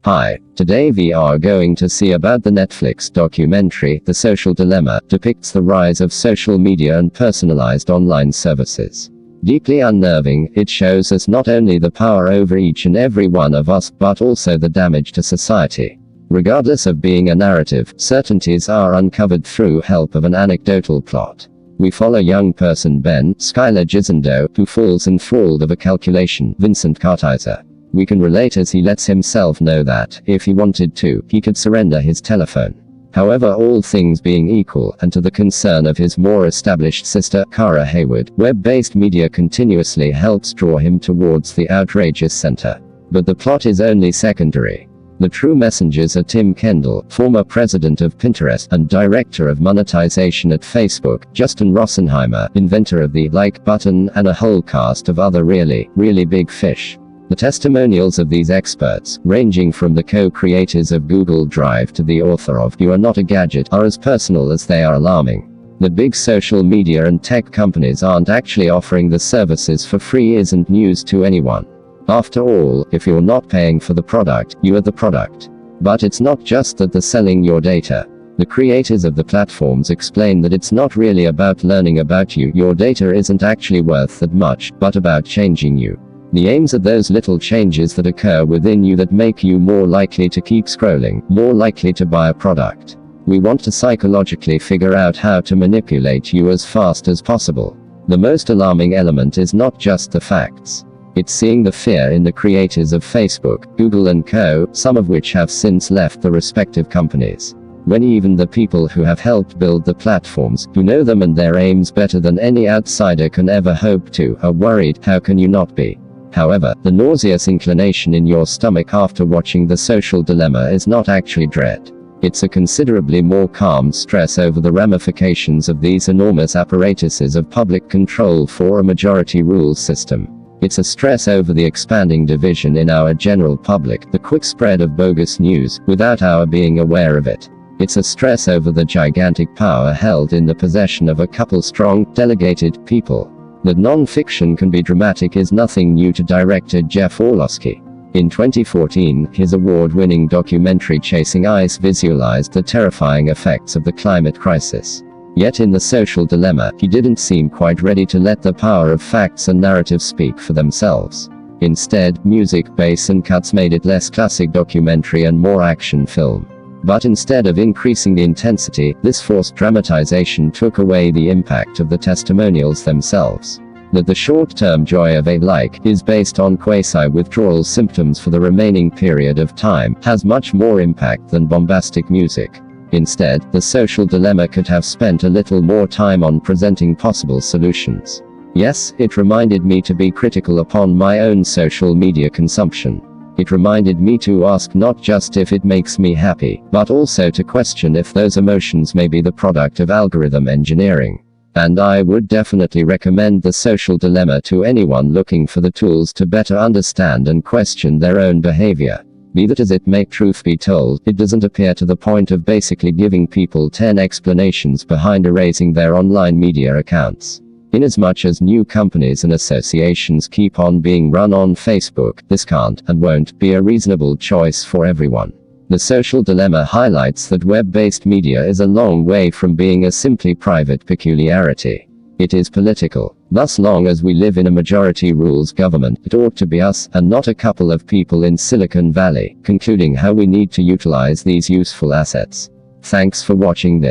Hi, today we are going to see about the Netflix documentary, The Social Dilemma, depicts the rise of social media and personalized online services. Deeply unnerving, it shows us not only the power over each and every one of us, but also the damage to society. Regardless of being a narrative, certainties are uncovered through help of an anecdotal plot. We follow young person Ben, Skylar Gisondo, who falls enthralled of a calculation, Vincent Cartizer. We can relate as he lets himself know that, if he wanted to, he could surrender his telephone. However, all things being equal, and to the concern of his more established sister, Cara Hayward, web-based media continuously helps draw him towards the outrageous center. But the plot is only secondary. The true messengers are Tim Kendall, former president of Pinterest and director of monetization at Facebook, Justin Rosenheimer, inventor of the like button, and a whole cast of other really big fish. The testimonials of these experts, ranging from the co-creators of Google Drive to the author of You Are Not a Gadget, are as personal as they are alarming. The big social media and tech companies aren't actually offering the services for free isn't news to anyone. After all, if you're not paying for the product, you are the product. But it's not just that they're selling your data. The creators of the platforms explain that it's not really about learning about you. Your data isn't actually worth that much, but about changing you. The aims are those little changes that occur within you that make you more likely to keep scrolling, more likely to buy a product. We want to psychologically figure out how to manipulate you as fast as possible. The most alarming element is not just the facts. It's seeing the fear in the creators of Facebook, Google and Co., some of which have since left the respective companies. When even the people who have helped build the platforms, who know them and their aims better than any outsider can ever hope to, are worried, how can you not be? However, the nauseous inclination in your stomach after watching The Social Dilemma is not actually dread. It's a considerably more calm stress over the ramifications of these enormous apparatuses of public control for a majority rule system. It's a stress over the expanding division in our general public, the quick spread of bogus news, without our being aware of it. It's a stress over the gigantic power held in the possession of a couple strong, delegated people. That non-fiction can be dramatic is nothing new to director Jeff Orlowski. In 2014, his award-winning documentary Chasing Ice visualized the terrifying effects of the climate crisis. Yet in The Social Dilemma, he didn't seem quite ready to let the power of facts and narrative speak for themselves. Instead, music, bass and cuts made it less classic documentary and more action film. But instead of increasing the intensity, this forced dramatization took away the impact of the testimonials themselves. That the short-term joy of a like is based on quasi-withdrawal symptoms for the remaining period of time has much more impact than bombastic music. Instead, The Social Dilemma could have spent a little more time on presenting possible solutions. Yes, it reminded me to be critical upon my own social media consumption. It reminded me to ask not just if it makes me happy, but also to question if those emotions may be the product of algorithm engineering. And I would definitely recommend The Social Dilemma to anyone looking for the tools to better understand and question their own behavior. Be that as it may, truth be told, it doesn't appear to the point of basically giving people 10 explanations behind erasing their online media accounts. Inasmuch as new companies and associations keep on being run on Facebook, this can't, and won't, be a reasonable choice for everyone. The Social Dilemma highlights that web-based media is a long way from being a simply private peculiarity. It is political. Thus, long as we live in a majority rules government, it ought to be us, and not a couple of people in Silicon Valley, concluding how we need to utilize these useful assets. Thanks for watching this.